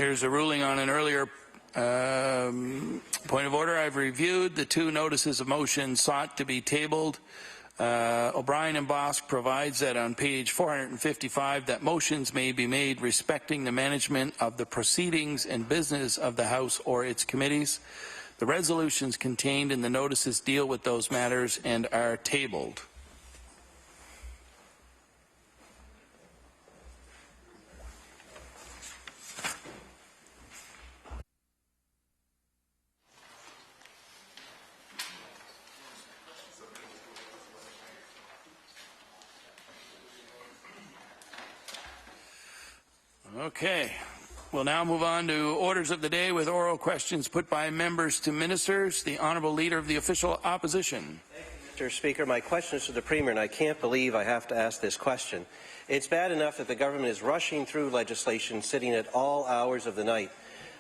There's a ruling on an earlier point of order. I've reviewed the two notices of motion sought to be tabled. O'Brien and Bosk provides that on page 455 that motions may be made respecting the management of the proceedings and business of the House or its committees. The resolutions contained in the notices deal with those matters and are tabled. Okay. We'll now move on to orders of the day with oral questions put by members to ministers. The Honourable Leader of the Official Opposition. Thank you, Mr. Speaker. My question is to the Premier, and I can't believe I have to ask this question. It's bad enough that the government is rushing through legislation, sitting at all hours of the night.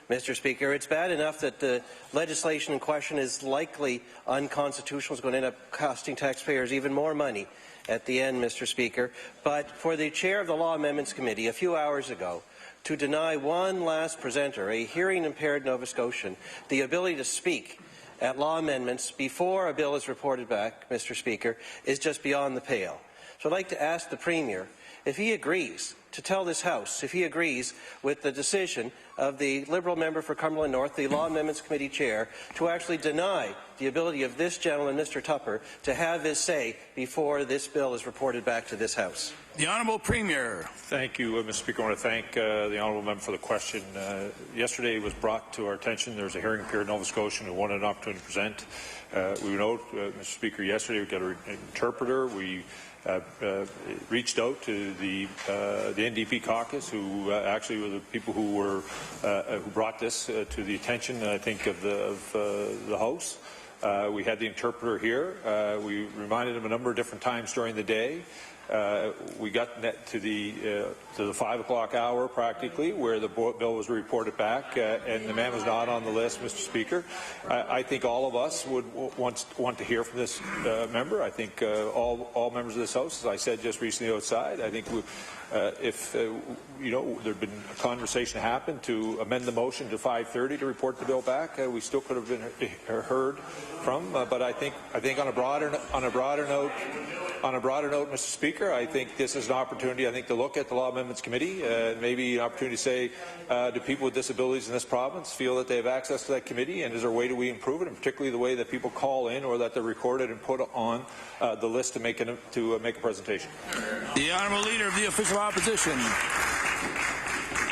Mr. Speaker, it's bad enough that the legislation in question is likely unconstitutional. It's going to end up costing taxpayers even more money at the end, Mr. Speaker. But for the Chair of the Law Amendments Committee a few hours ago to deny one last presenter, a hearing-impaired Nova Scotian, the ability to speak at law amendments before a bill is reported back, Mr. Speaker, is just beyond the pale. So I'd like to ask the Premier if he agrees to tell this House, if he agrees with the decision of the Liberal member for Cumberland North, the Law Amendments Committee Chair, to actually deny the ability of this gentleman, Mr. Tupper, to have his say before this bill is reported back to this House. The Honourable Premier. Thank you, Mr. Speaker. I want to thank the Honourable Member for the question. Yesterday it was brought to our attention there's a hearing period in Nova Scotia who wanted an opportunity to present. We note, Mr. Speaker, yesterday we got an interpreter. We reached out to the NDP caucus, who actually were the people who brought this to the attention, I think, of the House. We had the interpreter here. We reminded him a number of different times during the day. We got to the 5 o'clock hour, practically, where the bill was reported back, and the man was not on the list, Mr. Speaker. I think all of us would want to hear from this member. I think all members of this House, as I said just recently outside, I think if there'd been a conversation happen to amend the motion to 5:30 to report the bill back, we still could have been heard from. But I think on a broader note, Mr. Speaker, I think this is an opportunity, I think, to look at the Law Amendments Committee, maybe an opportunity to say, do people with disabilities in this province feel that they have access to that committee, and is there a way do we improve it, and particularly the way that people call in or that they're recorded and put on the list to make a presentation. The Honourable Leader of the Official Opposition.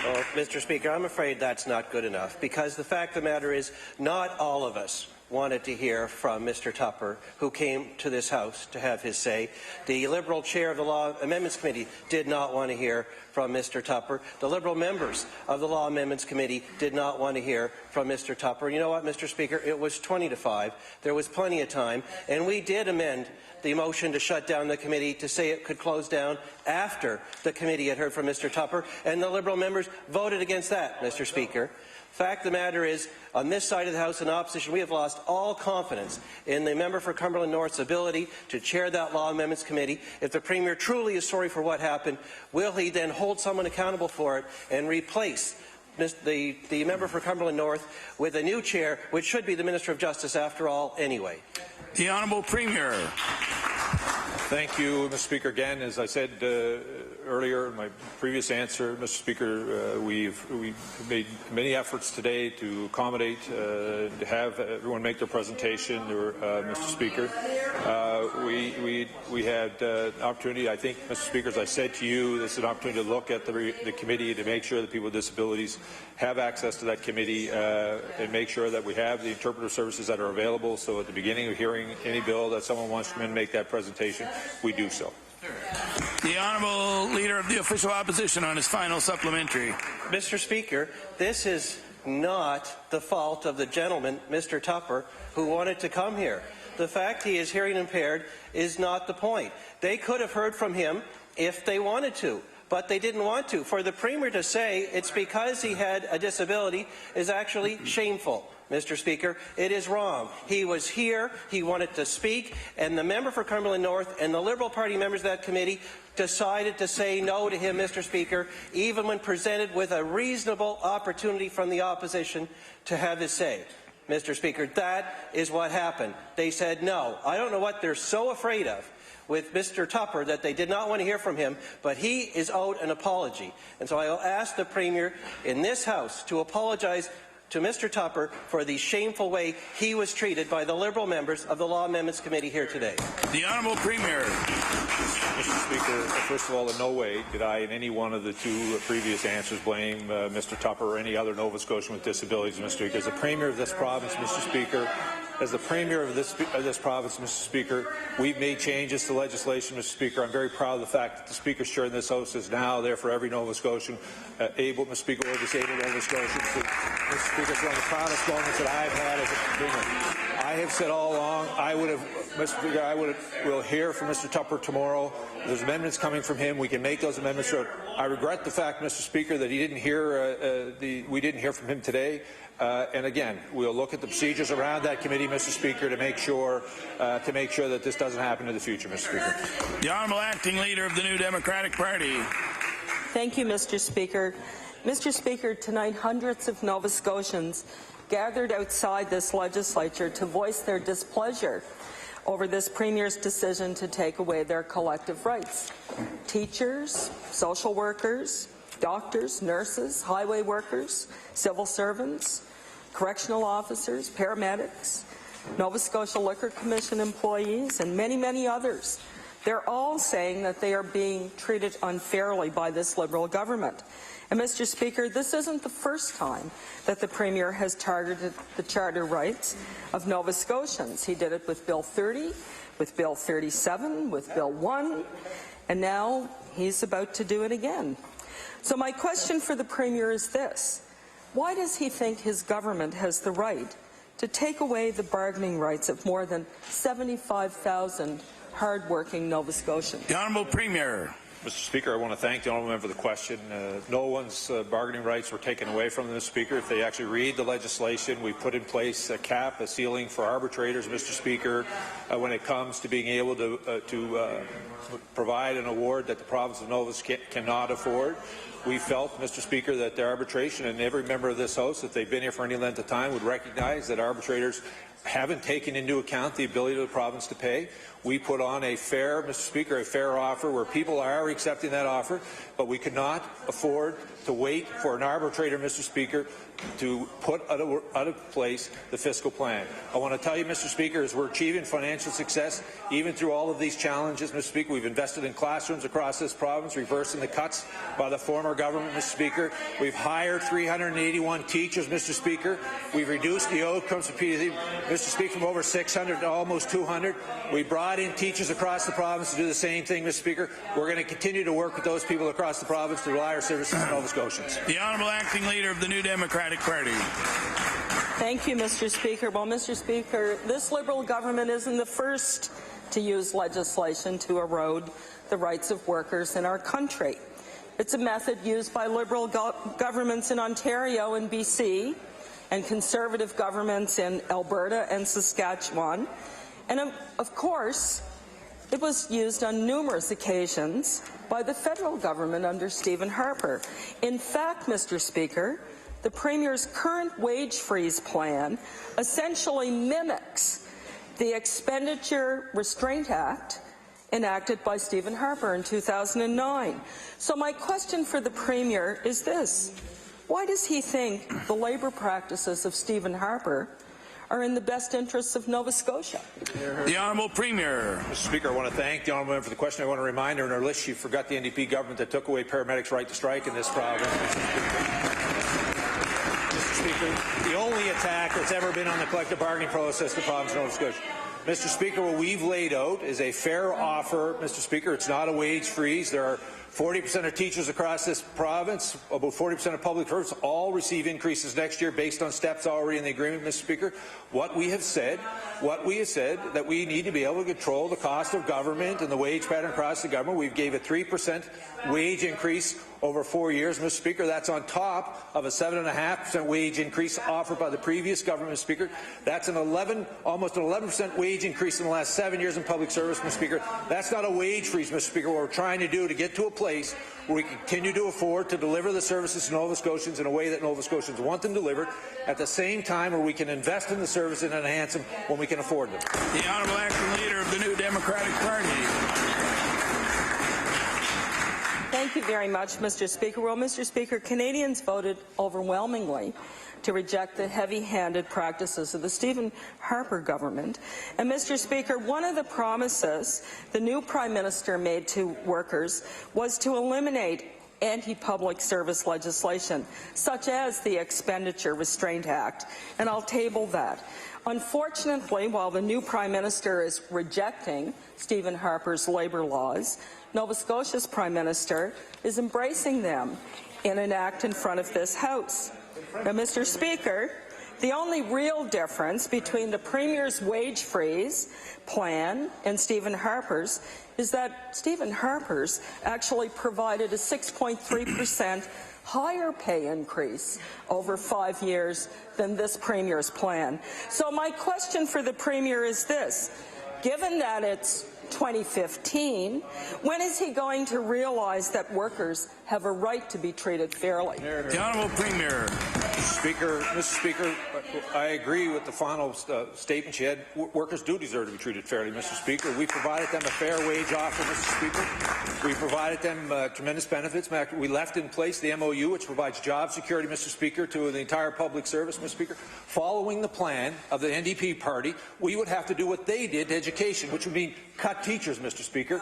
Well, Mr. Speaker, I'm afraid that's not good enough, because the fact of the matter is not all of us wanted to hear from Mr. Tupper, who came to this House to have his say. The Liberal Chair of the Law Amendments Committee did not want to hear from Mr. Tupper. The Liberal members of the Law Amendments Committee did not want to hear from Mr. Tupper. You know what, Mr. Speaker? It was 20 to 5. There was plenty of time, and we did amend the motion to shut down the committee to say it could close down after the committee had heard from Mr. Tupper, and the Liberal members voted against that, Mr. Speaker. Fact of the matter is, on this side of the House in opposition, we have lost all confidence in the member for Cumberland North's ability to chair that Law Amendments Committee. If the Premier truly is sorry for what happened, will he then hold someone accountable for it and replace the member for Cumberland North with a new chair, which should be the Minister of Justice after all anyway? The Honourable Premier. Thank you, Mr. Speaker. Again, as I said earlier in my previous answer, Mr. Speaker, we've made many efforts today to accommodate, to have everyone make their presentation. Mr. Speaker, we had an opportunity. I think, Mr. Speaker, as I said to you, this is an opportunity to look at the committee to make sure that people with disabilities have access to that committee and make sure that we have the interpreter services that are available. So at the beginning of hearing any bill that someone wants to come in and make that presentation, we do so. The Honourable Leader of the Official Opposition on his final supplementary. Mr. Speaker, this is not the fault of the gentleman, Mr. Tupper, who wanted to come here. The fact he is hearing impaired is not the point. They could have heard from him if they wanted to, but they didn't want to. For the Premier to say it's because he had a disability is actually shameful, Mr. Speaker. It is wrong. He was here, he wanted to speak, and the member for Cumberland North and the Liberal Party members of that committee decided to say no to him, Mr. Speaker, even when presented with a reasonable opportunity from the opposition to have his say. Mr. Speaker, that is what happened. They said no. I don't know what they're so afraid of with Mr. Tupper that they did not want to hear from him, but he is owed an apology. And so I will ask the Premier in this House to apologize to Mr. Tupper for the shameful way he was treated by the Liberal members of the Law Amendments Committee here today. The Honourable Premier. Mr. Speaker, first of all, in no way did I, in any one of the two previous answers, blame Mr. Tupper or any other Nova Scotian with disabilities, Mr. Speaker. As the Premier of this province, Mr. Speaker, as the Premier of this province, Mr. Speaker, we've made changes to legislation, Mr. Speaker. I'm very proud of the fact that the Speaker's chair in this House is now there for every Nova Scotian able, Mr. Speaker, or disabled Nova Scotians. Mr. Speaker, it's one of the proudest moments that I've had as a Premier. I have said all along, Mr. Speaker, we'll hear from Mr. Tupper tomorrow. There's amendments coming from him. We can make those amendments. I regret the fact, Mr. Speaker, that we didn't hear from him today. And again, we'll look at the procedures around that committee, Mr. Speaker, to make sure that this doesn't happen in the future, Mr. Speaker. The Honourable Acting Leader of the New Democratic Party. Thank you, Mr. Speaker. Mr. Speaker, tonight hundreds of Nova Scotians gathered outside this legislature to voice their displeasure over this Premier's decision to take away their collective rights. Teachers, social workers, doctors, nurses, highway workers, civil servants, correctional officers, paramedics, Nova Scotia Liquor Commission employees, and many, many others. They're all saying that they are being treated unfairly by this Liberal government. And, Mr. Speaker, this isn't the first time that the Premier has targeted the charter rights of Nova Scotians. He did it with Bill 30, with Bill 37, with Bill 1, and now he's about to do it again. So my question for the Premier is this: why does he think his government has the right to take away the bargaining rights of more than 75,000 hard-working Nova Scotians? The Honourable Premier. Mr. Speaker, I want to thank the honourable member for the question. No one's bargaining rights were taken away from them, Mr. Speaker. If they actually read the legislation, we put in place a cap, a ceiling for arbitrators, Mr. Speaker, when it comes to being able to provide an award that the province of Nova Scotia cannot afford. We felt, Mr. Speaker, that the arbitration, and every member of this House, if they've been here for any length of time, would recognize that arbitrators haven't taken into account the ability of the province to pay. We put on a fair, Mr. Speaker, a fair offer where people are accepting that offer, but we could not afford to wait for an arbitrator, Mr. Speaker, to put out of place the fiscal plan. I want to tell you, Mr. Speaker, as we're achieving financial success, even through all of these challenges, Mr. Speaker, we've invested in classrooms across this province, reversing the cuts by the former government, Mr. Speaker. We've hired 381 teachers, Mr. Speaker. We've reduced the outcomes of PhD, Mr. Speaker, from over 600 to almost 200. We brought in teachers across the province to do the same thing, Mr. Speaker. We're going to continue to work with those people across the province to rely our services to Nova Scotians. The Honourable Acting Leader of the New Democratic Party. Thank you, Mr. Speaker. Well, Mr. Speaker, this Liberal government isn't the first to use legislation to erode the rights of workers in our country. It's a method used by Liberal governments in Ontario and BC, and Conservative governments in Alberta and Saskatchewan. And of course, it was used on numerous occasions by the federal government under Stephen Harper. In fact, Mr. Speaker, the Premier's current wage freeze plan essentially mimics the Expenditure Restraint Act enacted by Stephen Harper in 2009. So my question for the Premier is this: why does he think the labour practices of Stephen Harper are in the best interests of Nova Scotia? The Honourable Premier. Mr. Speaker, I want to thank the honourable member for the question. I want to remind her in her list she forgot the NDP government that took away paramedics' right to strike in this province. Mr. Speaker, the only attack that's ever been on the collective bargaining process in the province of Nova Scotia. Mr. Speaker, what we've laid out is a fair offer, Mr. Speaker. It's not a wage freeze. There are 40% of teachers across this province, about 40% of public servants, all receive increases next year based on steps already in the agreement, Mr. Speaker. What we have said that we need to be able to control the cost of government and the wage pattern across the government. We've gave a 3% wage increase over 4 years, Mr. Speaker. That's on top of a 7.5% wage increase offered by the previous government, Mr. Speaker. That's almost an 11% wage increase in the last 7 years in public service, Mr. Speaker. That's not a wage freeze, Mr. Speaker. What we're trying to do to get to a place where we continue to afford to deliver the services to Nova Scotians in a way that Nova Scotians want them delivered, at the same time where we can invest in the services and enhance them when we can afford them. The Honourable Acting Leader of the New Democratic Party. Thank you very much, Mr. Speaker. Well, Mr. Speaker, Canadians voted overwhelmingly to reject the heavy-handed practices of the Stephen Harper government. And, Mr. Speaker, one of the promises the new Prime Minister made to workers was to eliminate anti-public service legislation, such as the Expenditure Restraint Act, and I'll table that. Unfortunately, while the new Prime Minister is rejecting Stephen Harper's labour laws, Nova Scotia's Prime Minister is embracing them in an act in front of this House. Now, Mr. Speaker, the only real difference between the Premier's wage freeze plan and Stephen Harper's is that Stephen Harper's actually provided a 6.3% higher pay increase over 5 years than this Premier's plan. So my question for the Premier is this: given that it's 2015, when is he going to realize that workers have a right to be treated fairly? The Honourable Premier. Mr. Speaker, I agree with the final statement she had. Workers do deserve to be treated fairly, Mr. Speaker. We provided them a fair wage offer, Mr. Speaker. We provided them tremendous benefits. We left in place the MOU, which provides job security, Mr. Speaker, to the entire public service, Mr. Speaker. Following the plan of the NDP party, we would have to do what they did to education, which would mean cut teachers, Mr. Speaker.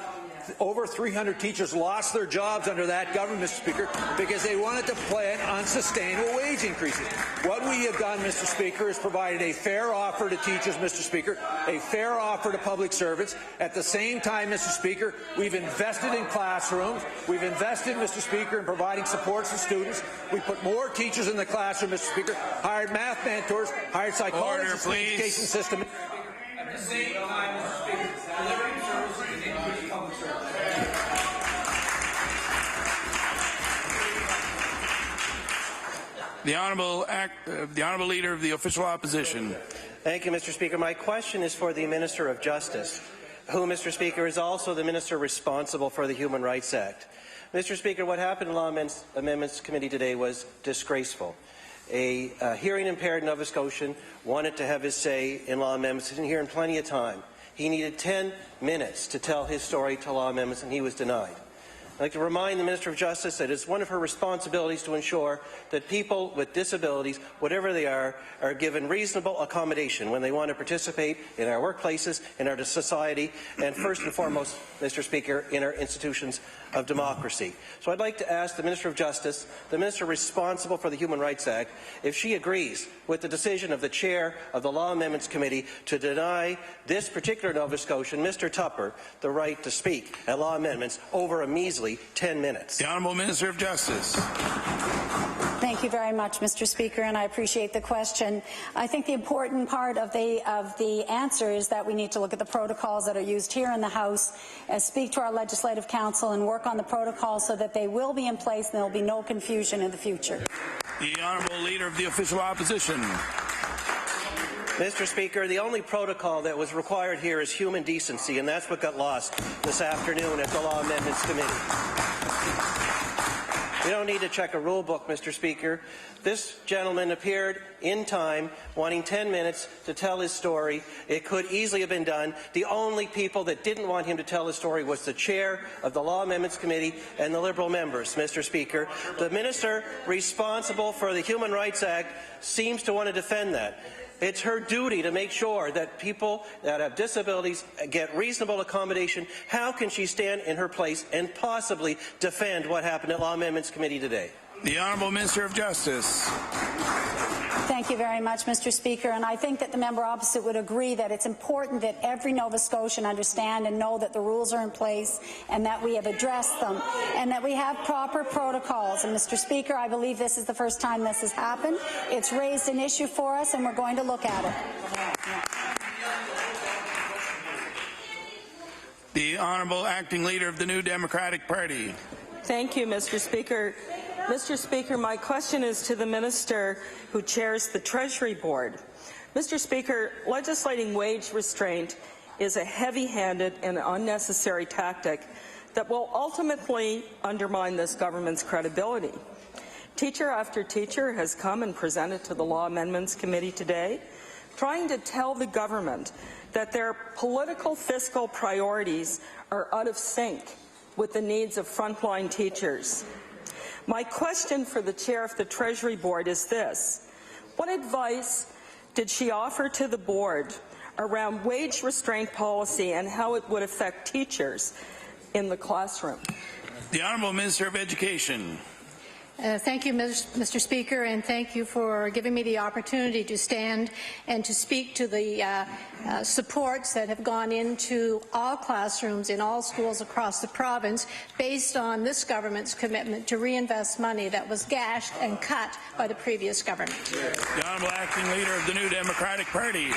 Over 300 teachers lost their jobs under that government, Mr. Speaker, because they wanted to plan unsustainable wage increases. What we have done, Mr. Speaker, is provided a fair offer to teachers, Mr. Speaker, a fair offer to public servants. At the same time, Mr. Speaker, we've invested in classrooms. We've invested, Mr. Speaker, in providing supports to students. We put more teachers in the classroom, Mr. Speaker, hired math mentors, hired psychologists in the education system. At the same time, Mr. Speaker, delivering services and increasing public service. The Honourable Leader of the Official Opposition. Thank you, Mr. Speaker. My question is for the Minister of Justice, who, Mr. Speaker, is also the Minister responsible for the Human Rights Act. Mr. Speaker, what happened in Law Amendments Committee today was disgraceful. A hearing-impaired Nova Scotian wanted to have his say in law amendments. He didn't hear in plenty of time. He needed 10 minutes to tell his story to law amendments, and he was denied. I'd like to remind the Minister of Justice that it's one of her responsibilities to ensure that people with disabilities, whatever they are given reasonable accommodation when they want to participate in our workplaces, in our society, and first and foremost, Mr. Speaker, in our institutions of democracy. So I'd like to ask the Minister of Justice, the Minister responsible for the Human Rights Act, if she agrees with the decision of the Chair of the Law Amendments Committee to deny this particular Nova Scotian, Mr. Tupper, the right to speak at law amendments over a measly 10 minutes. The Honourable Minister of Justice. Thank you very much, Mr. Speaker, and I appreciate the question. I think the important part of the answer is that we need to look at the protocols that are used here in the House, speak to our Legislative Council, and work on the protocols so that they will be in place and there will be no confusion in the future. The Honourable Leader of the Official Opposition. Mr. Speaker, the only protocol that was required here is human decency, and that's what got lost this afternoon at the Law Amendments Committee. We don't need to check a rule book, Mr. Speaker. This gentleman appeared in time, wanting 10 minutes to tell his story. It could easily have been done. The only people that didn't want him to tell his story was the Chair of the Law Amendments Committee and the Liberal members, Mr. Speaker. The Minister responsible for the Human Rights Act seems to want to defend that. It's her duty to make sure that people that have disabilities get reasonable accommodation. How can she stand in her place and possibly defend what happened at Law Amendments Committee today? The Honourable Minister of Justice. Thank you very much, Mr. Speaker. And I think that the member opposite would agree that it's important that every Nova Scotian understand and know that the rules are in place and that we have addressed them and that we have proper protocols. And, Mr. Speaker, I believe this is the first time this has happened. It's raised an issue for us, and we're going to look at it. The Honourable Acting Leader of the New Democratic Party. Thank you, Mr. Speaker. Mr. Speaker, my question is to the Minister who chairs the Treasury Board. Mr. Speaker, legislating wage restraint is a heavy-handed and unnecessary tactic that will ultimately undermine this government's credibility. Teacher after teacher has come and presented to the Law Amendments Committee today, trying to tell the government that their political fiscal priorities are out of sync with the needs of frontline teachers. My question for the Chair of the Treasury Board is this: what advice did she offer to the Board around wage restraint policy and how it would affect teachers in the classroom? The Honourable Minister of Education. Thank you, Mr. Speaker, and thank you for giving me the opportunity to stand and to speak to the supports that have gone into all classrooms in all schools across the province based on this government's commitment to reinvest money that was gashed and cut by the previous government. The Honourable Acting Leader of the New Democratic Party.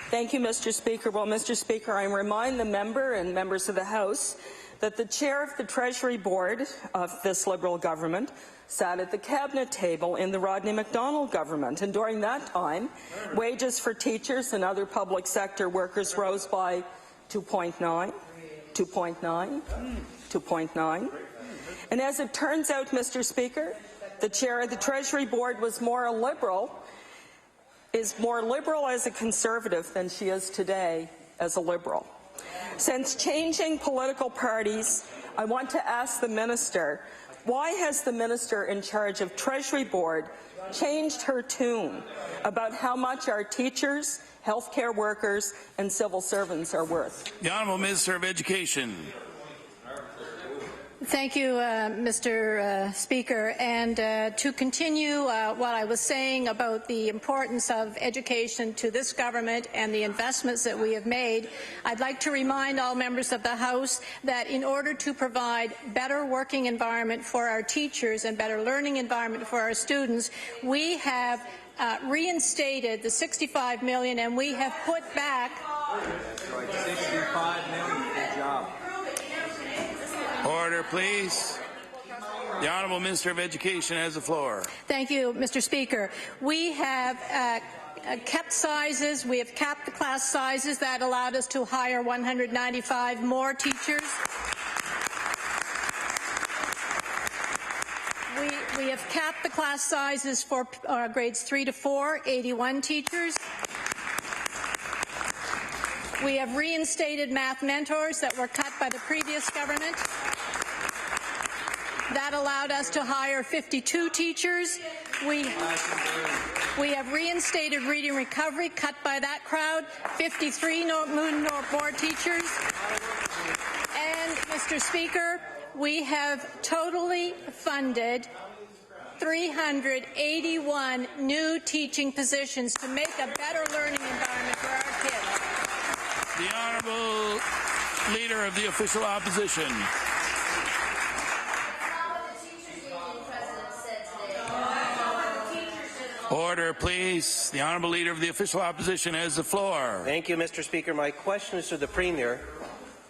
Thank you, Mr. Speaker. Well, Mr. Speaker, I remind the member and members of the House that the Chair of the Treasury Board of this Liberal government sat at the Cabinet table in the Rodney MacDonald government, and during that time, wages for teachers and other public sector workers rose by 2.9, 2.9, 2.9. And as it turns out, Mr. Speaker, the Chair of the Treasury Board was more liberal as a Conservative than she is today as a Liberal. Since changing political parties, I want to ask the Minister, why has the Minister in charge of Treasury Board changed her tune about how much our teachers, healthcare workers and civil servants are worth? The Honourable Minister of Education. Thank you, Mr. Speaker. And to continue what I was saying about the importance of education to this government and the investments that we have made, I'd like to remind all members of the House that in order to provide better working environment for our teachers and better learning environment for our students, we have reinstated the $65 million, and we have put back $65 million. Good job. Order, please. The Honourable Minister of Education has the floor. Thank you, Mr. Speaker. We have kept sizes. We have capped the class sizes. That allowed us to hire 195 more teachers. We have capped the class sizes for grades 3 to 4, 81 teachers. We have reinstated math mentors that were cut by the previous government. That allowed us to hire 52 teachers. We have reinstated reading recovery, cut by that crowd, 53 more teachers. And, Mr. Speaker, we have totally funded 381 new teaching positions to make a better learning environment for our kids. The Honourable Leader of the Official Opposition. Order, please. The Honourable Leader of the Official Opposition has the floor. Thank you, Mr. Speaker. My question is to the Premier.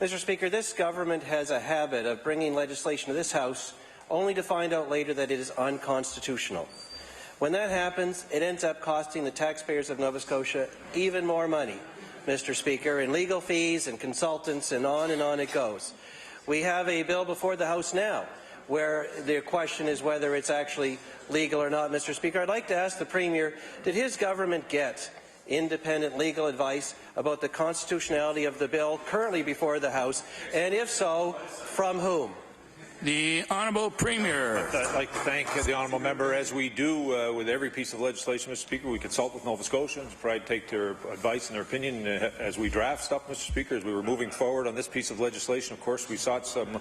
Mr. Speaker, this government has a habit of bringing legislation to this House only to find out later that it is unconstitutional. When that happens, it ends up costing the taxpayers of Nova Scotia even more money, Mr. Speaker, in legal fees and consultants, and on it goes. We have a bill before the House now where the question is whether it's actually legal or not, Mr. Speaker. I'd like to ask the Premier, did his government get independent legal advice about the constitutionality of the bill currently before the House, and if so, from whom? The Honourable Premier. I'd like to thank the honourable member. As we do with every piece of legislation, Mr. Speaker, we consult with Nova Scotians, take their advice and their opinion as we draft stuff, Mr. Speaker. As we were moving forward on this piece of legislation, of course, we sought some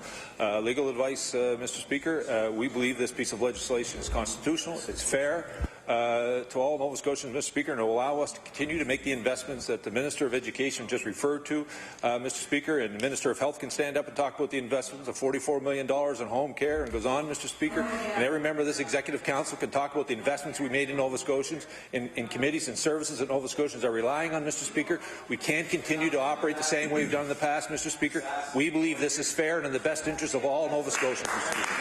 legal advice, Mr. Speaker. We believe this piece of legislation is constitutional, it's fair to all Nova Scotians, Mr. Speaker, and it will allow us to continue to make the investments that the Minister of Education just referred to, Mr. Speaker, and the Minister of Health can stand up and talk about the investments of $44 million in home care and goes on, Mr. Speaker. And every member of this Executive Council can talk about the investments we made in Nova Scotians, in committees and services that Nova Scotians are relying on, Mr. Speaker. We can't continue to operate the same way we've done in the past, Mr. Speaker. We believe this is fair and in the best interest of all Nova Scotians, Mr. Speaker.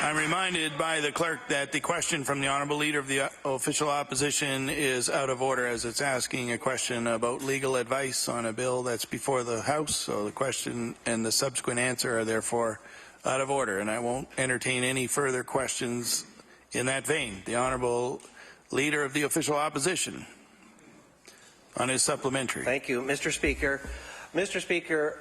I'm reminded by the clerk that the question from the Honourable Leader of the Official Opposition is out of order, as it's asking a question about legal advice on a bill that's before the House. So the question and the subsequent answer are therefore out of order, and I won't entertain any further questions in that vein. The Honourable Leader of the Official Opposition on his supplementary. Thank you, Mr. Speaker. Mr. Speaker,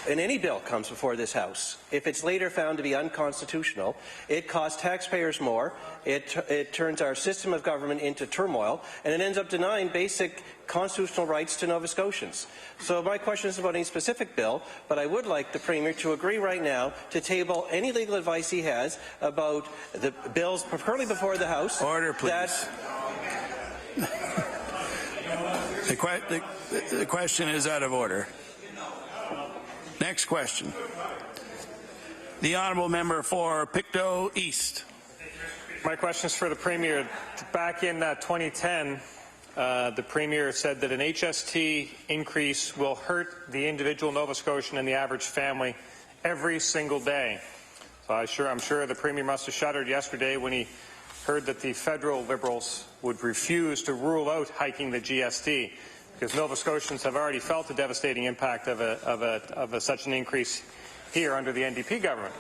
when any bill comes before this House, if it's later found to be unconstitutional, it costs taxpayers more, it turns our system of government into turmoil, and it ends up denying basic constitutional rights to Nova Scotians. So my question is about any specific bill, but I would like the Premier to agree right now to table any legal advice he has about the bills currently before the House. Order, please. The question is out of order. Next question. The Honourable Member for Pictou East. My question is for the Premier. Back in 2010, the Premier said that an HST increase will hurt the individual Nova Scotian and the average family every single day. So I'm sure the Premier must have shuddered yesterday when he heard that the federal Liberals would refuse to rule out hiking the GST, because Nova Scotians have already felt the devastating impact of such an increase here under the NDP government.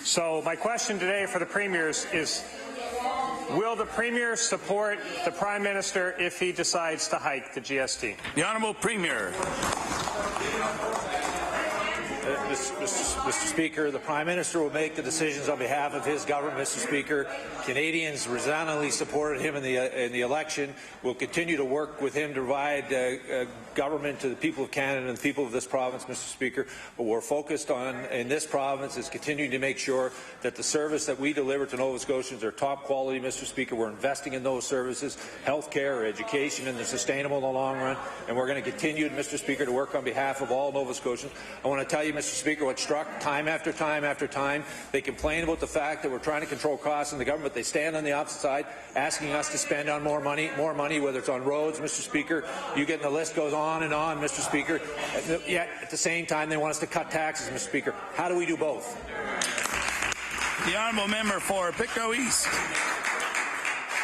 So my question today for the Premiers is, will the Premier support the Prime Minister if he decides to hike the GST? The Honourable Premier. Mr. Speaker, the Prime Minister will make the decisions on behalf of his government, Mr. Speaker. Canadians resoundingly supported him in the election. We'll continue to work with him to provide government to the people of Canada and the people of this province, Mr. Speaker. What we're focused on in this province is continuing to make sure that the service that we deliver to Nova Scotians are top quality, Mr. Speaker. We're investing in those services, health care, education, and they're sustainable in the long run. And we're going to continue, Mr. Speaker, to work on behalf of all Nova Scotians. I want to tell you, Mr. Speaker, what struck time after time after time. They complain about the fact that we're trying to control costs in the government. They stand on the opposite side, asking us to spend on more money, whether it's on roads, Mr. Speaker. You get the list goes on and on, Mr. Speaker. Yet at the same time, they want us to cut taxes, Mr. Speaker. How do we do both? The Honourable Member for Pictou East.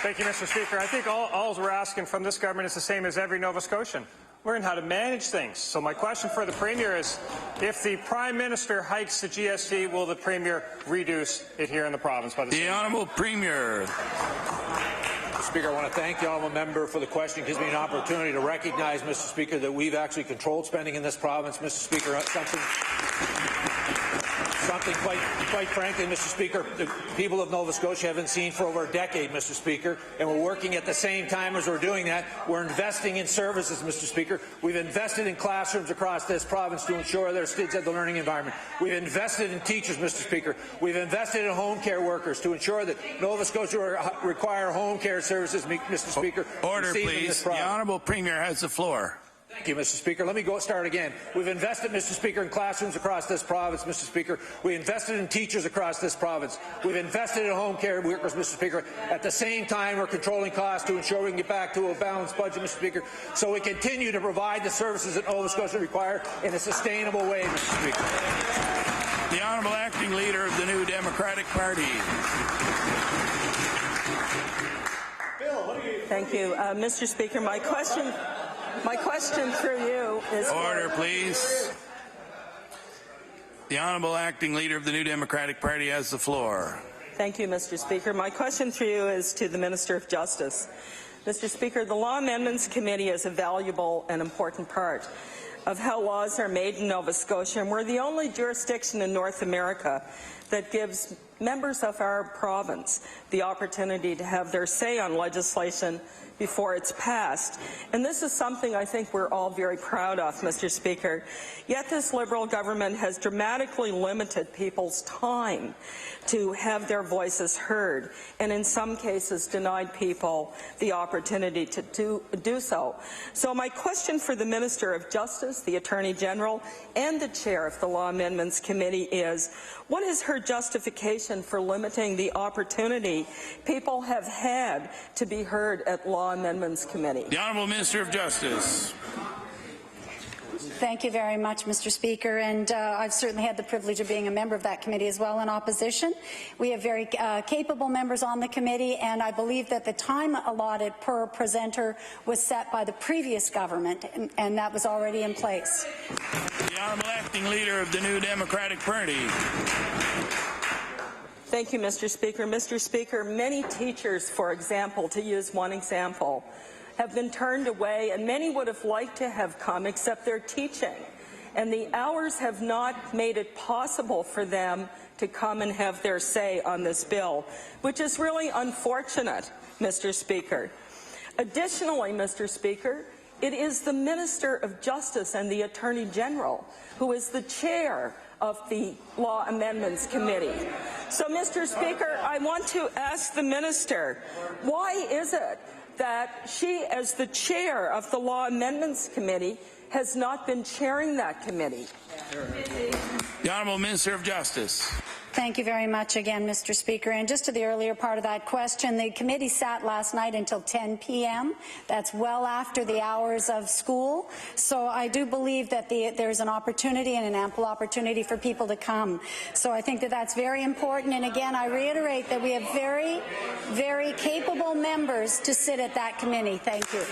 Thank you, Mr. Speaker. I think all we're asking from this government is the same as every Nova Scotian. Learn how to manage things. So my question for the Premier is, if the Prime Minister hikes the GST, will the Premier reduce it here in the province? The Honourable Premier. Mr. Speaker, I want to thank the honourable member for the question. It gives me an opportunity to recognize, Mr. Speaker, that we've actually controlled spending in this province, Mr. Speaker. Something quite frankly, Mr. Speaker, the people of Nova Scotia haven't seen for over a decade, Mr. Speaker, and we're working at the same time as we're doing that. We're investing in services, Mr. Speaker. We've invested in classrooms across this province to ensure their kids have the learning environment. We've invested in teachers, Mr. Speaker. We've invested in home care workers to ensure that Nova Scotia require home care services, Mr. Speaker. Order, please. The Honourable Premier has the floor. Thank you, Mr. Speaker. Let me start again. We've invested, Mr. Speaker, in classrooms across this province, Mr. Speaker. We invested in teachers across this province. We've invested in home care workers, Mr. Speaker. At the same time, we're controlling costs to ensure we can get back to a balanced budget, Mr. Speaker, so we continue to provide the services that Nova Scotia require in a sustainable way, Mr. Speaker. The Honourable Acting Leader of the New Democratic Party. Thank you. Mr. Speaker, my question through you is... Order, please. The Honourable Acting Leader of the New Democratic Party has the floor. Thank you, Mr. Speaker. My question through you is to the Minister of Justice. Mr. Speaker, the Law Amendments Committee is a valuable and important part of how laws are made in Nova Scotia, and we're the only jurisdiction in North America that gives members of our province the opportunity to have their say on legislation before it's passed. And this is something I think we're all very proud of, Mr. Speaker. Yet this Liberal government has dramatically limited people's time to have their voices heard, and in some cases denied people the opportunity to do so. So my question for the Minister of Justice, the Attorney General, and the Chair of the Law Amendments Committee is, what is her justification for limiting the opportunity people have had to be heard at Law Amendments Committee? The Honourable Minister of Justice. Thank you very much, Mr. Speaker, and I've certainly had the privilege of being a member of that committee as well in opposition. We have very capable members on the committee, and I believe that the time allotted per presenter was set by the previous government, and that was already in place. The Honourable Acting Leader of the New Democratic Party. Thank you, Mr. Speaker. Mr. Speaker, many teachers, for example, to use one example, have been turned away, and many would have liked to have come, except they're teaching. And the hours have not made it possible for them to come and have their say on this bill, which is really unfortunate, Mr. Speaker. Additionally, Mr. Speaker, it is the Minister of Justice and the Attorney General who is the chair of the Law Amendments Committee. So, Mr. Speaker, I want to ask the Minister, why is it that she, as the chair of the Law Amendments Committee, has not been chairing that committee? The Honourable Minister of Justice. Thank you very much again, Mr. Speaker. And just to the earlier part of that question, the committee sat last night until 10 p.m. That's well after the hours of school. So I do believe that there's an opportunity and an ample opportunity for people to come. So I think that that's very important. And again, I reiterate that we have very, very capable members to sit at that committee. Thank you.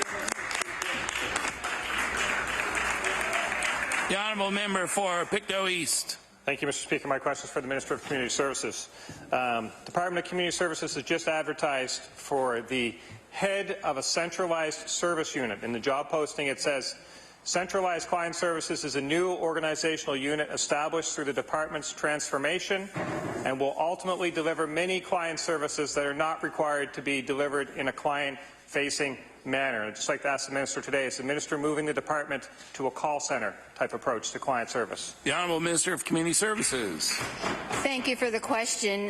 The Honourable Member for Pictou East. Thank you, Mr. Speaker. My question is for the Minister of Community Services. Department of Community Services has just advertised for the head of a centralized service unit. In the job posting, it says, Centralized Client Services is a new organizational unit established through the department's transformation and will ultimately deliver many client services that are not required to be delivered in a client-facing manner. I'd just like to ask the Minister today, is the Minister moving the department to a call centre type approach to client service? The Honourable Minister of Community Services. Thank you for the question.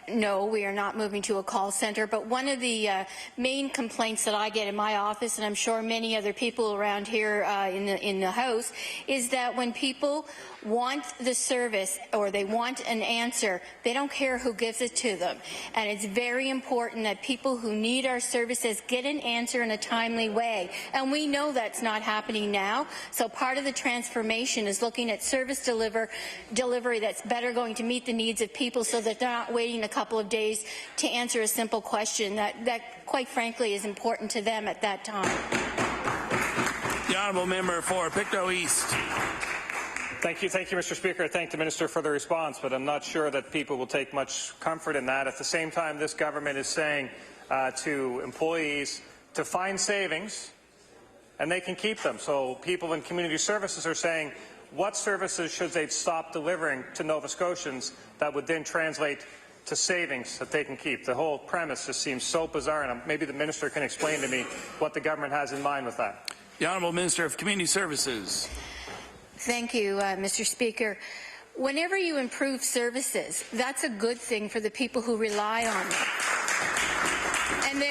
No, we are not moving to a call centre, but one of the main complaints that I get in my office, and I'm sure many other people around here in the House, is that when people want the service or they want an answer, they don't care who gives it to them. And it's very important that people who need our services get an answer in a timely way. And we know that's not happening now. So part of the transformation is looking at service delivery that's better going to meet the needs of people so that they're not waiting a couple of days to answer a simple question that quite frankly is important to them at that time. The Honourable Member for Pictou East. Thank you, Mr. Speaker. I thank the Minister for the response, but I'm not sure that people will take much comfort in that. At the same time, this government is saying to employees to find savings, and they can keep them. So people in community services are saying, what services should they stop delivering to Nova Scotians that would then translate to savings that they can keep? The whole premise just seems so bizarre, and maybe the Minister can explain to me what the government has in mind with that. The Honourable Minister of Community Services. Thank you, Mr. Speaker. Whenever you improve services, that's a good thing for the people who rely on them. And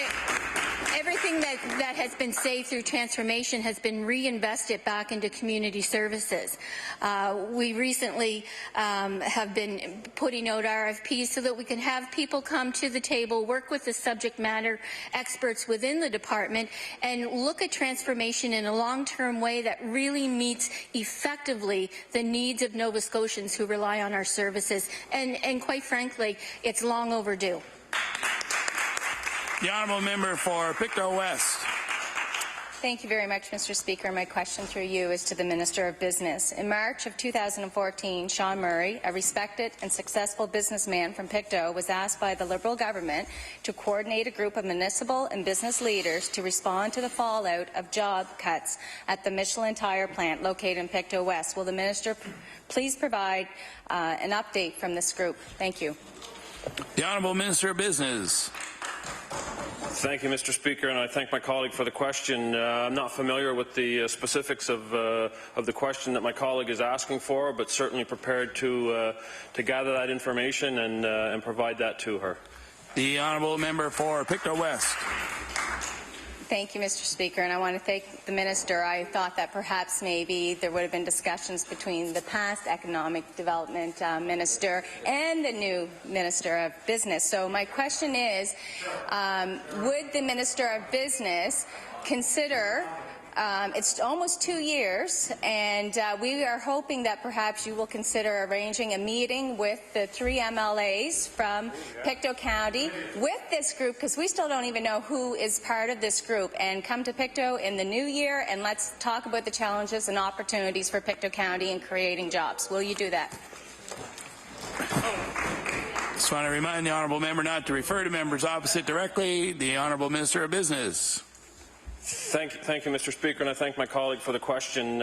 everything that has been saved through transformation has been reinvested back into community services. We recently have been putting out RFPs so that we can have people come to the table, work with the subject matter experts within the department, and look at transformation in a long-term way that really meets effectively the needs of Nova Scotians who rely on our services. And quite frankly, it's long overdue. The Honourable Member for Pictou West. Thank you very much, Mr. Speaker. My question through you is to the Minister of Business. In March of 2014, Sean Murray, a respected and successful businessman from Pictou, was asked by the Liberal government to coordinate a group of municipal and business leaders to respond to the fallout of job cuts at the Michelin tire plant located in Pictou West. Will the Minister please provide an update from this group? Thank you. The Honourable Minister of Business. Thank you, Mr. Speaker, and I thank my colleague for the question. I'm not familiar with the specifics of the question that my colleague is asking for, but certainly prepared to gather that information and provide that to her. The Honourable Member for Pictou West. Thank you, Mr. Speaker, and I want to thank the Minister. I thought that perhaps maybe there would have been discussions between the past Economic Development Minister and the new Minister of Business. So my question is, would the Minister of Business consider it's almost 2 years, and we are hoping that perhaps you will consider arranging a meeting with the 3 MLAs from Pictou County with this group, because we still don't even know who is part of this group, and come to Pictou in the new year and let's talk about the challenges and opportunities for Pictou County in creating jobs. Will you do that? Just want to remind the Honourable Member not to refer to members opposite directly. The Honourable Minister of Business. Thank you, Mr. Speaker, and I thank my colleague for the question.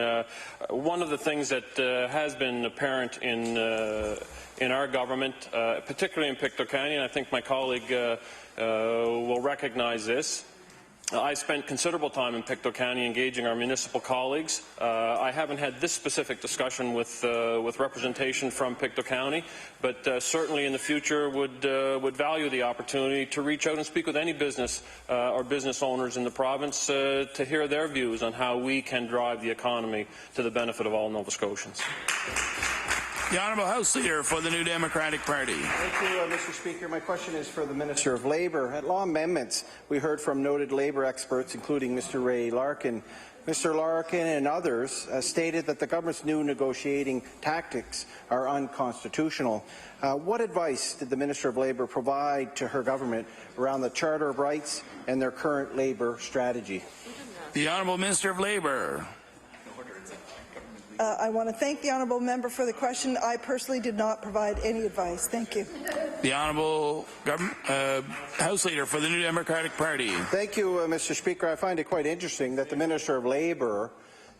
One of the things that has been apparent in our government, particularly in Pictou County, and I think my colleague will recognize this, I spent considerable time in Pictou County engaging our municipal colleagues. I haven't had this specific discussion with representation from Pictou County, but certainly in the future would value the opportunity to reach out and speak with any business or business owners in the province to hear their views on how we can drive the economy to the benefit of all Nova Scotians. The Honourable House Leader for the New Democratic Party. Thank you, Mr. Speaker. My question is for the Minister of Labour. At law amendments, we heard from noted labour experts, including Mr. Ray Larkin. Mr. Larkin and others stated that the government's new negotiating tactics are unconstitutional. What advice did the Minister of Labour provide to her government around the Charter of Rights and their current labour strategy? The Honourable Minister of Labour. I want to thank the honourable member for the question. I personally did not provide any advice. Thank you. The Honourable House Leader for the New Democratic Party. Thank you, Mr. Speaker. I find it quite interesting that the Minister of Labour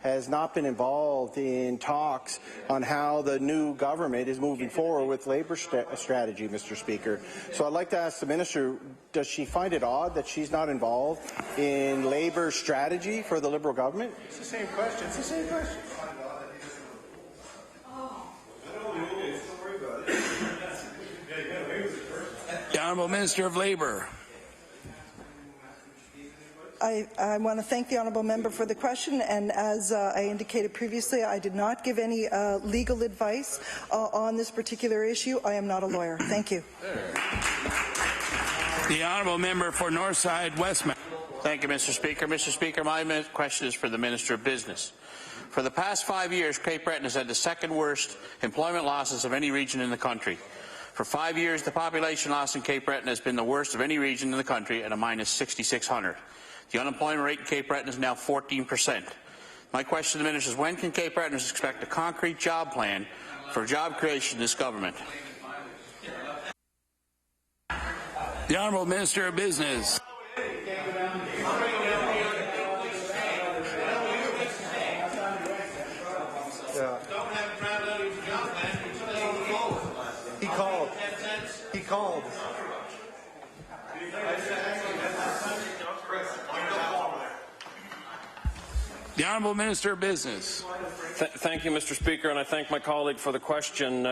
has not been involved in talks on how the new government is moving forward with labour strategy, Mr. Speaker. So I'd like to ask the Minister, does she find it odd that she's not involved in labour strategy for the Liberal government? It's the same question. It's the same question. The Honourable Minister of Labour. I want to thank the honourable member for the question, and as I indicated previously, I did not give any legal advice on this particular issue. I am not a lawyer. Thank you. The Honourable Member for Northside Westmount. Thank you, Mr. Speaker. Mr. Speaker, my question is for the Minister of Business. For the past 5 years, Cape Breton has had the second worst employment losses of any region in the country. For 5 years, the population loss in Cape Breton has been the worst of any region in the country at a minus 6,600. The unemployment rate in Cape Breton is now 14%. My question to the Minister is, when can Cape Bretoners expect a concrete job plan for job creation in this government? The Honourable Minister of Business. He called. The Honourable Minister of Business. Thank you, Mr. Speaker, and I thank my colleague for the question.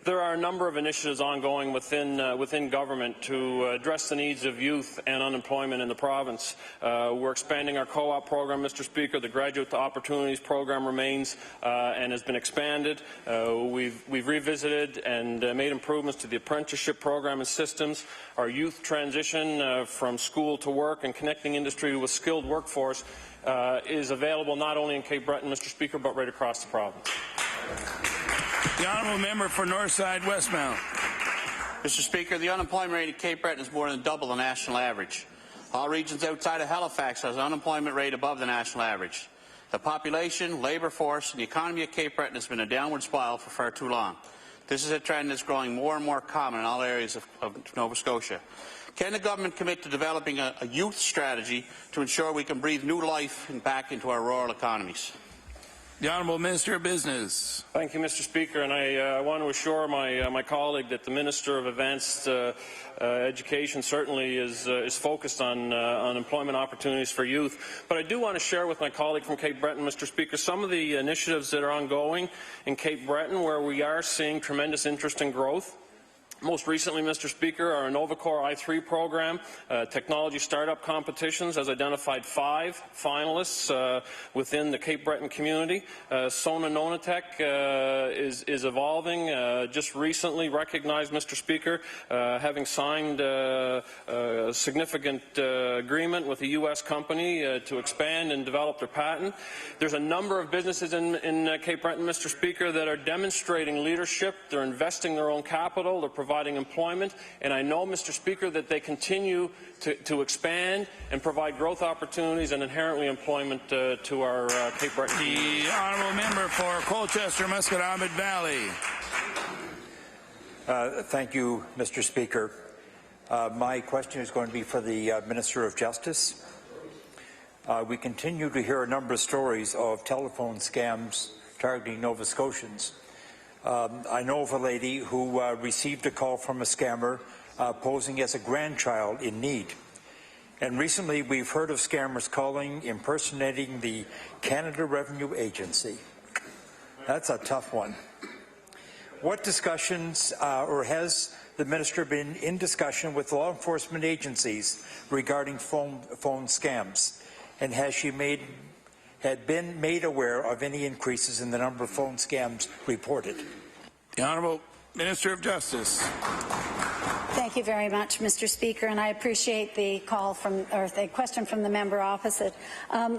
There are a number of initiatives ongoing within government to address the needs of youth and unemployment in the province. We're expanding our co-op program, Mr. Speaker. The Graduate to Opportunities program remains and has been expanded. We've revisited and made improvements to the apprenticeship program and systems. Our youth transition from school to work and connecting industry with skilled workforce is available not only in Cape Breton, Mr. Speaker, but right across the province. The Honourable Member for Northside Westmount. Mr. Speaker, the unemployment rate at Cape Breton is more than double the national average. All regions outside of Halifax has an unemployment rate above the national average. The population, labour force, and the economy of Cape Breton has been a downward spiral for far too long. This is a trend that's growing more and more common in all areas of Nova Scotia. Can the government commit to developing a youth strategy to ensure we can breathe new life back into our rural economies? The Honourable Minister of Business. Thank you, Mr. Speaker, and I want to assure my colleague that the Minister of Advanced Education certainly is focused on employment opportunities for youth. But I do want to share with my colleague from Cape Breton, Mr. Speaker, some of the initiatives that are ongoing in Cape Breton where we are seeing tremendous interest and growth. Most recently, Mr. Speaker, our NovaCore I3 program, technology startup competitions, has identified 5 finalists within the Cape Breton community. Sona Nonatech is evolving. Just recently recognized, Mr. Speaker, having signed a significant agreement with a U.S. company to expand and develop their patent. There's a number of businesses in Cape Breton, Mr. Speaker, that are demonstrating leadership. They're investing their own capital. They're providing employment, and I know, Mr. Speaker, that they continue to expand and provide growth opportunities and inherently employment to our Cape Breton. The honourable member for Colchester, Musqueam Valley. Thank you, Mr. Speaker. My question is going to be for the Minister of Justice. We continue to hear a number of stories of telephone scams targeting Nova Scotians. I know of a lady who received a call from a scammer posing as a grandchild in need. And recently we've heard of scammers calling, impersonating the Canada Revenue Agency. That's a tough one. What discussions or has the Minister been in discussion with law enforcement agencies regarding phone scams? And has she been made aware of any increases in the number of phone scams reported? The Honourable Minister of Justice. Thank you very much, Mr. Speaker, and I appreciate the call from, or the question from the member opposite.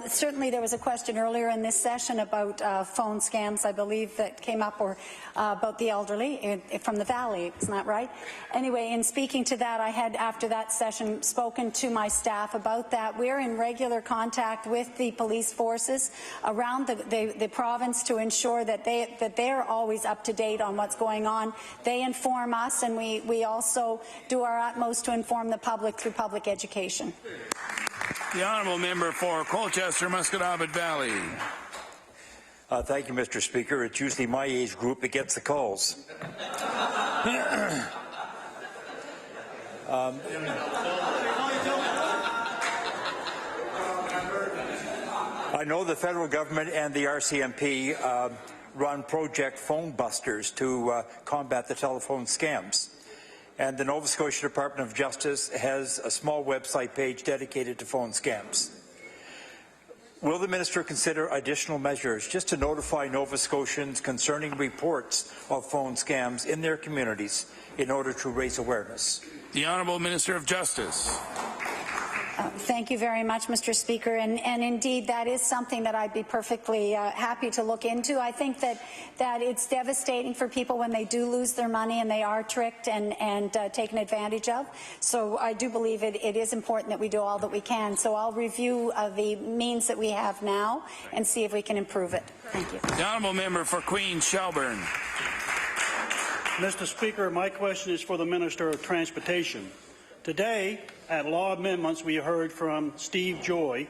Certainly there was a question earlier in this session about phone scams, I believe, that came up, or about the elderly from the Valley, isn't that right? Anyway, in speaking to that, I had, after that session, spoken to my staff about that. We're in regular contact with the police forces around the province to ensure that they're always up to date on what's going on. They inform us, and we also do our utmost to inform the public through public education. The honourable member for Colchester, Musqueam Valley. Thank you, Mr. Speaker. It's usually my age group that gets the calls. I know the federal government and the RCMP run Project Phone Busters to combat the telephone scams. And the Nova Scotia Department of Justice has a small website page dedicated to phone scams. Will the minister consider additional measures just to notify Nova Scotians concerning reports of phone scams in their communities in order to raise awareness? The Honourable Minister of Justice. Thank you very much, Mr. Speaker. And indeed, that is something that I'd be perfectly happy to look into. I think that it's devastating for people when they do lose their money and they are tricked and taken advantage of. So I do believe it is important that we do all that we can. So I'll review the means that we have now and see if we can improve it. Thank you. The Honourable Member for Queens Shelburne. Mr. Speaker, my question is for the Minister of Transportation. Today, at Law Amendments, we heard from Steve Joy,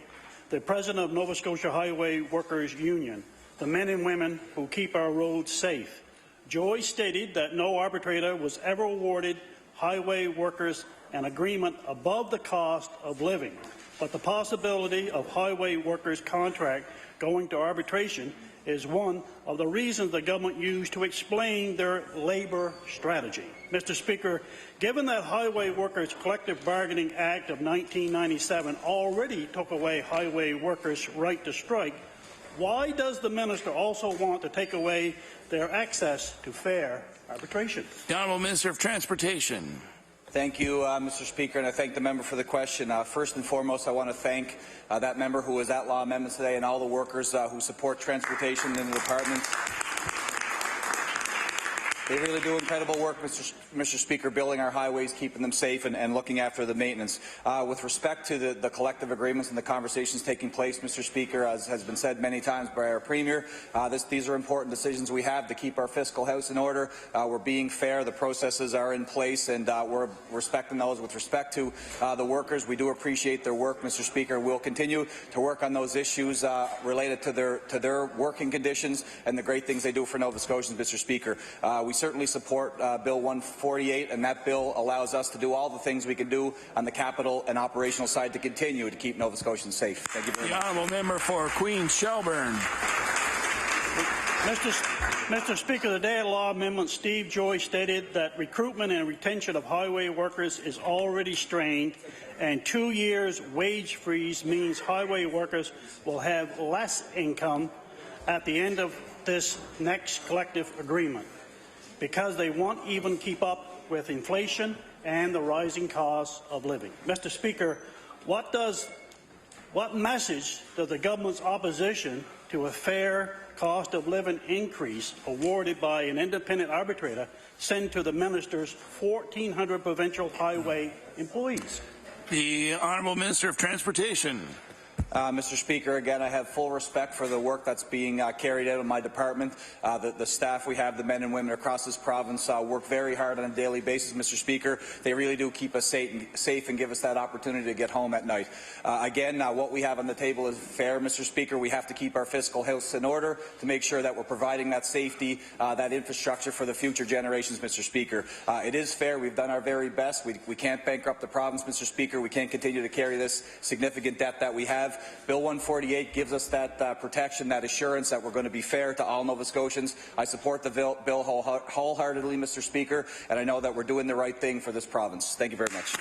the President of Nova Scotia Highway Workers Union, the men and women who keep our roads safe. Joy stated that no arbitrator was ever awarded highway workers an agreement above the cost of living, but the possibility of highway workers' contract going to arbitration is one of the reasons the government used to explain their labour strategy. Mr. Speaker, given that Highway Workers Collective Bargaining Act of 1997 already took away highway workers' right to strike, why does the minister also want to take away their access to fair arbitration? The Honourable Minister of Transportation. Thank you, Mr. Speaker, and I thank the member for the question. First and foremost, I want to thank that member who was at Law Amendments today and all the workers who support transportation in the department. They really do incredible work, Mr. Speaker, building our highways, keeping them safe, and looking after the maintenance. With respect to the collective agreements and the conversations taking place, Mr. Speaker, as has been said many times by our Premier, these are important decisions we have to keep our fiscal house in order. We're being fair. The processes are in place, and we're respecting those. With respect to the workers, we do appreciate their work, Mr. Speaker. We'll continue to work on those issues related to their working conditions and the great things they do for Nova Scotians, Mr. Speaker. We certainly support Bill 148, and that bill allows us to do all the things we can do on the capital and operational side to continue to keep Nova Scotians safe. Thank you very much. The honourable member for Queens Shelburne. Mr. Speaker, today at Law Amendment, Steve Joy stated that recruitment and retention of highway workers is already strained, and 2 years wage freeze means highway workers will have less income at the end of this next collective agreement because they won't even keep up with inflation and the rising costs of living. Mr. Speaker, what message does the government's opposition to a fair cost of living increase awarded by an independent arbitrator send to the minister's 1,400 provincial highway employees? The Honourable Minister of Transportation. Mr. Speaker, again, I have full respect for the work that's being carried out in my department. The staff we have, the men and women across this province, work very hard on a daily basis, Mr. Speaker. They really do keep us safe and give us that opportunity to get home at night. Again, what we have on the table is fair, Mr. Speaker. We have to keep our fiscal house in order to make sure that we're providing that safety, that infrastructure for the future generations, Mr. Speaker. It is fair. We've done our very best. We can't bankrupt the province, Mr. Speaker. We can't continue to carry this significant debt that we have. Bill 148 gives us that protection, that assurance that we're going to be fair to all Nova Scotians. I support the bill wholeheartedly, Mr. Speaker, and I know that we're doing the right thing for this province. Thank you very much.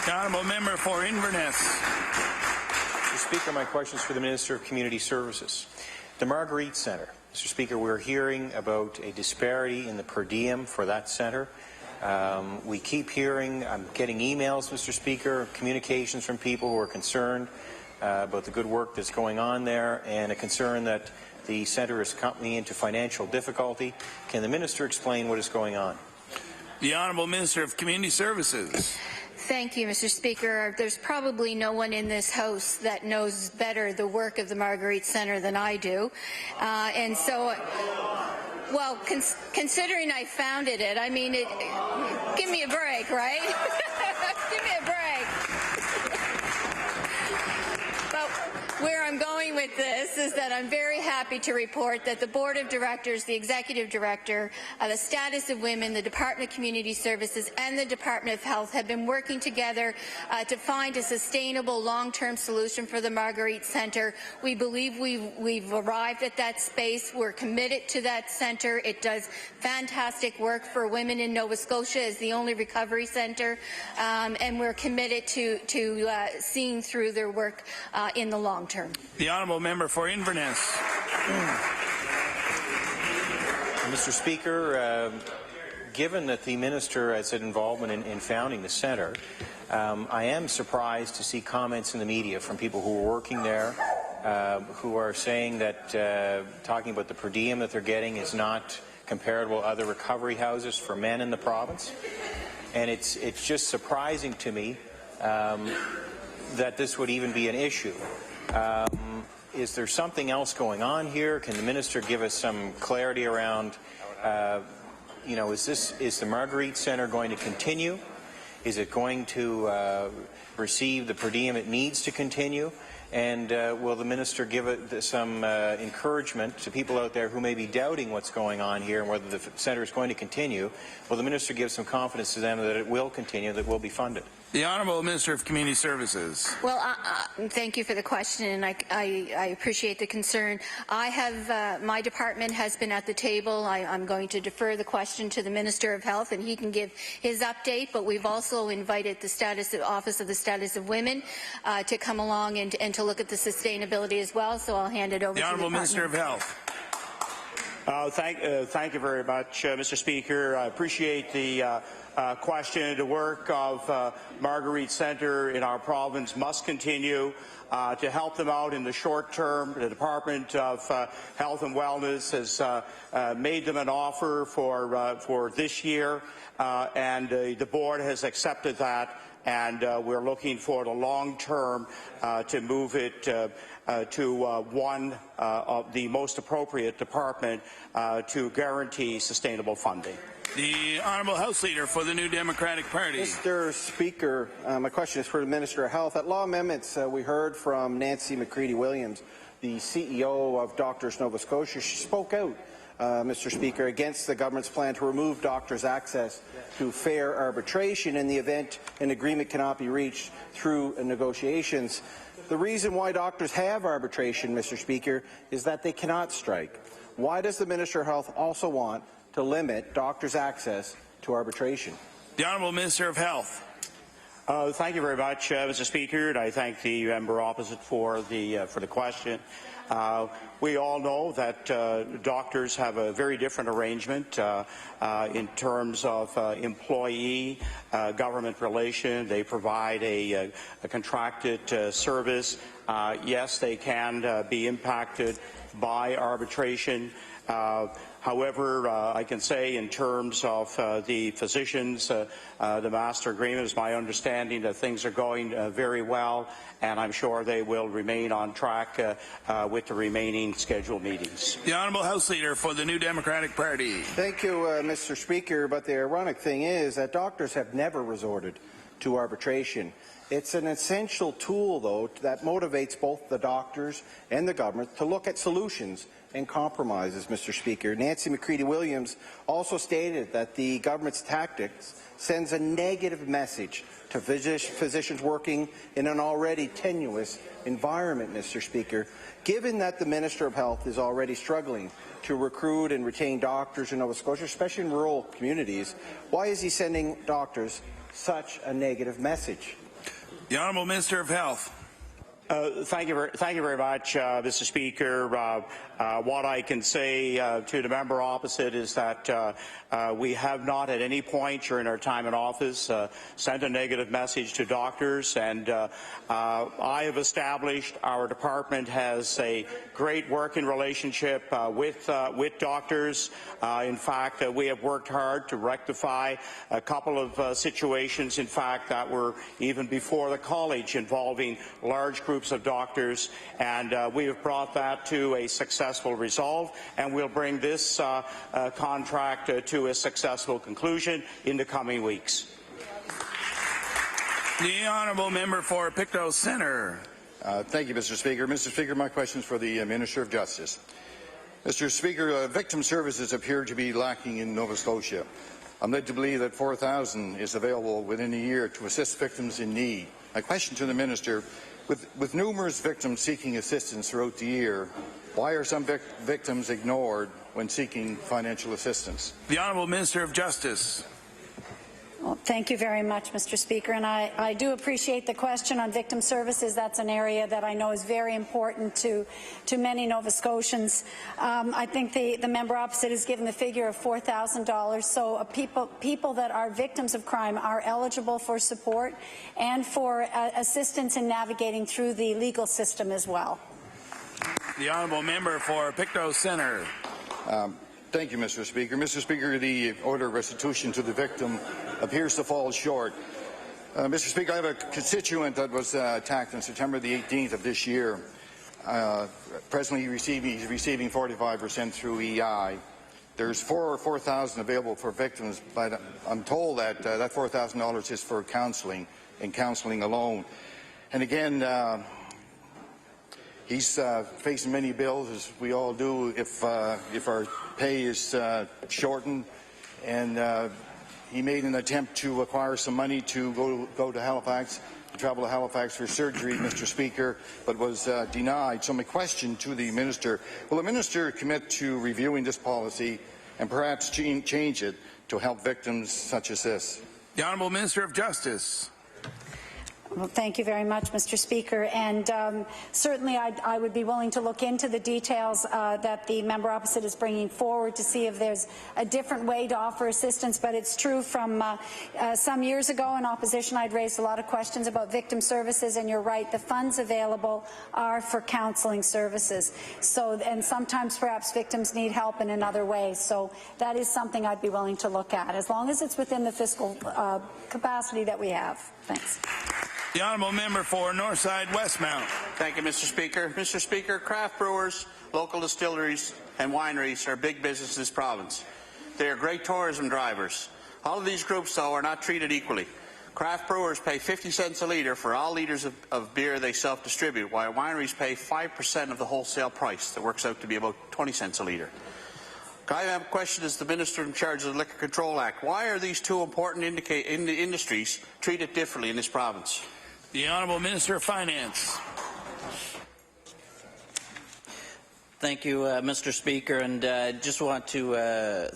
The Honourable Member for Inverness. Mr. Speaker, my question is for the Minister of Community Services. The Marguerite Centre. Mr. Speaker, we're hearing about a disparity in the per diem for that centre. We keep hearing, I'm getting emails, Mr. Speaker, communications from people who are concerned about the good work that's going on there, and a concern that the centre is coming into financial difficulty. Can the Minister explain what is going on? The Honourable Minister of Community Services. Thank you, Mr. Speaker. There's probably no one in this House that knows better the work of the Marguerite Centre than I do. And so, well, considering I founded it, I mean, give me a break, right? Give me a break. But where I'm going with this is that I'm very happy to report that the Board of Directors, the Executive Director, the Status of Women, the Department of Community Services, and the Department of Health have been working together to find a sustainable long-term solution for the Marguerite Centre. We believe we've arrived at that space. We're committed to that centre. It does fantastic work for women in Nova Scotia as the only recovery centre, and we're committed to seeing through their work in the long term. The Honourable Member for Inverness. Mr. Speaker, given that the Minister has had involvement in founding the centre, I am surprised to see comments in the media from people who are working there who are saying that talking about the per diem that they're getting is not comparable to other recovery houses for men in the province. And it's just surprising to me that this would even be an issue. Is there something else going on here? Can the Minister give us some clarity around, is the Marguerite Centre going to continue? Is it going to receive the per diem it needs to continue? And will the Minister give some encouragement to people out there who may be doubting what's going on here and whether the centre is going to continue? Will the Minister give some confidence to them that it will continue, that it will be funded? The Honourable Minister of Community Services. Well, thank you for the question, and I appreciate the concern. I have my department has been at the table. I'm going to defer the question to the Minister of Health, and he can give his update. But we've also invited the Office of the Status of Women to come along and to look at the sustainability as well. So I'll hand it over to the Honourable Minister of Health. Thank you very much, Mr. Speaker. I appreciate the question. The work of Marguerite Centre in our province must continue to help them out in the short term. The Department of Health and Wellness has made them an offer for this year, and the board has accepted that, and we're looking for the long term to move it to one of the most appropriate department to guarantee sustainable funding. The Honourable House Leader for the New Democratic Party. Mr. Speaker, my question is for the Minister of Health. At Law Amendments, we heard from Nancy McCready-Williams, the CEO of Doctors Nova Scotia. She spoke out, Mr. Speaker, against the government's plan to remove doctors' access to fair arbitration in the event an agreement cannot be reached through negotiations. The reason why doctors have arbitration, Mr. Speaker, is that they cannot strike. Why does the Minister of Health also want to limit doctors' access to arbitration? The Honourable Minister of Health. Thank you very much, Mr. Speaker, and I thank the member opposite for the question. We all know that doctors have a very different arrangement in terms of employee-government relation. They provide a contracted service. Yes, they can be impacted by arbitration. However, I can say in terms of the physicians, the master agreement is my understanding that things are going very well, and I'm sure they will remain on track with the remaining scheduled meetings. The Honourable House Leader for the New Democratic Party. Thank you, Mr. Speaker, but the ironic thing is that doctors have never resorted to arbitration. It's an essential tool, though, that motivates both the doctors and the government to look at solutions and compromises, Mr. Speaker. Nancy McCready-Williams also stated that the government's tactics sends a negative message to physicians working in an already tenuous environment, Mr. Speaker. Given that the Minister of Health is already struggling to recruit and retain doctors in Nova Scotia, especially in rural communities, why is he sending doctors such a negative message? The Honourable Minister of Health. Thank you very much, Mr. Speaker. What I can say to the member opposite is that we have not at any point during our time in office sent a negative message to doctors, and I have established our department has a great working relationship with doctors. In fact, we have worked hard to rectify a couple of situations, in fact, that were even before the college involving large groups of doctors, and we have brought that to a successful resolve, and we'll bring this contract to a successful conclusion in the coming weeks. The Honourable Member for Pictou Centre. Thank you, Mr. Speaker. Mr. Speaker, my question is for the Minister of Justice. Mr. Speaker, victim services appear to be lacking in Nova Scotia. I'm led to believe that 4,000 is available within a year to assist victims in need. My question to the Minister, with numerous victims seeking assistance throughout the year, why are some victims ignored when seeking financial assistance? The Honourable Minister of Justice. Well, thank you very much, Mr. Speaker, and I do appreciate the question on victim services. That's an area that I know is very important to many Nova Scotians. I think the member opposite has given the figure of $4,000, so people that are victims of crime are eligible for support and for assistance in navigating through the legal system as well. The Honourable Member for Pictou Centre. Thank you, Mr. Speaker. Mr. Speaker, the order of restitution to the victim appears to fall short. Mr. Speaker, I have a constituent that was attacked on September the 18th of this year. Presently, he's receiving 45% through EI. There's $4,000 available for victims, but I'm told that that $4,000 is for counselling and counselling alone. And again, he's facing many bills, as we all do, if our pay is shortened. And he made an attempt to acquire some money to go to Halifax, to travel to Halifax for surgery, Mr. Speaker, but was denied. So my question to the Minister, will the Minister commit to reviewing this policy and perhaps change it to help victims such as this? The Honourable Minister of Justice. Well, thank you very much, Mr. Speaker. And certainly I would be willing to look into the details that the member opposite is bringing forward to see if there's a different way to offer assistance. But it's true from some years ago in opposition, I'd raised a lot of questions about victim services, and you're right, the funds available are for counselling services. So, and sometimes perhaps victims need help in another ways. So that is something I'd be willing to look at, as long as it's within the fiscal capacity that we have. Thanks. The honourable member for Northside Westmount. Thank you, Mr. Speaker. Mr. Speaker, craft brewers, local distilleries and wineries are big business in this province. They are great tourism drivers. All of these groups, though, are not treated equally. Craft brewers pay 50 cents a litre for all litres of beer they self-distribute, while wineries pay 5% of the wholesale price. That works out to be about 20 cents a litre. I have a question as the Minister in charge of the Liquor Control Act. Why are these two important industries treated differently in this province? The Honourable Minister of Finance. Thank you, Mr. Speaker, and just want to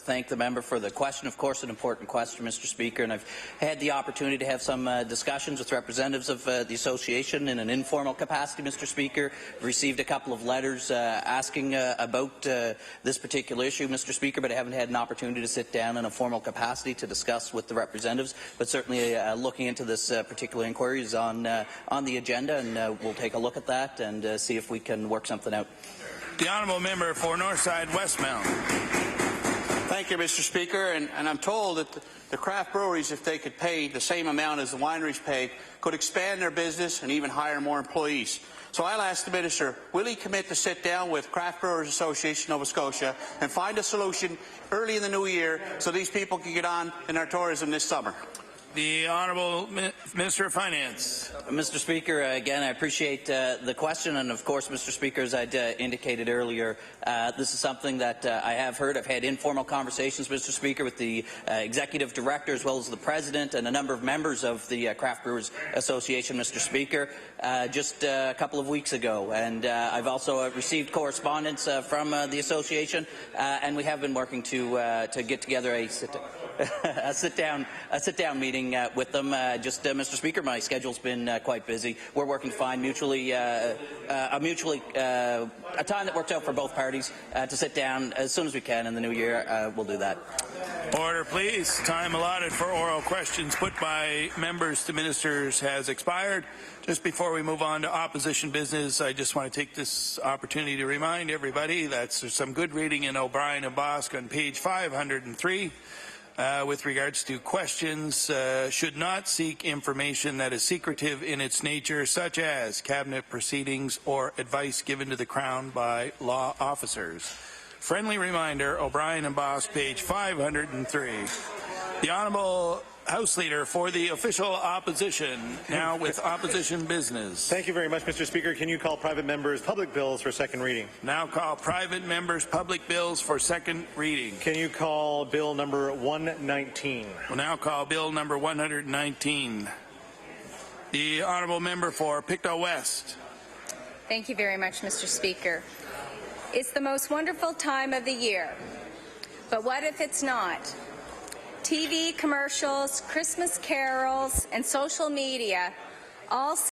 thank the member for the question. Of course, an important question, Mr. Speaker, and I've had the opportunity to have some discussions with representatives of the association in an informal capacity, Mr. Speaker. Received a couple of letters asking about this particular issue, Mr. Speaker, but I haven't had an opportunity to sit down in a formal capacity to discuss with the representatives. But certainly, looking into this particular inquiry is on the agenda, and we'll take a look at that and see if we can work something out. The honourable member for Northside Westmount. Thank you, Mr. Speaker. And I'm told that the craft breweries, if they could pay the same amount as the wineries pay, could expand their business and even hire more employees. So I'll ask the Minister, will he commit to sit down with Craft Brewers Association Nova Scotia and find a solution early in the new year so these people can get on in our tourism this summer? The Honourable Minister of Finance. Mr. Speaker, again, I appreciate the question, and of course, Mr. Speaker, as I'd indicated earlier, this is something that I have heard. I've had informal conversations, Mr. Speaker, with the Executive Director as well as the President and a number of members of the Craft Brewers Association, Mr. Speaker, just a couple of weeks ago. And I've also received correspondence from the Association, and we have been working to get together a sit-down meeting with them. Mr. Speaker, my schedule's been quite busy. We're working to find a time that works out for both parties to sit down as soon as we can in the new year. We'll do that. Order, please. Time allotted for oral questions put by members to ministers has expired. Just before we move on to opposition business, I just want to take this opportunity to remind everybody that there's some good reading in O'Brien and Bosk on page 503. With regards to questions, should not seek information that is secretive in its nature, such as cabinet proceedings or advice given to the Crown by law officers. Friendly reminder, O'Brien and Bosk, page 503. The Honourable House Leader for the official opposition, now with opposition business. Thank you very much, Mr. Speaker. Can you call private members' public bills for second reading? Now call private members' public bills for second reading. Can you call bill number 119? We'll now call bill number 119. The honourable member for Pictou West. Thank you very much, Mr. Speaker. It's the most wonderful time of the year, but what if it's not? TV commercials, Christmas carols, and social media all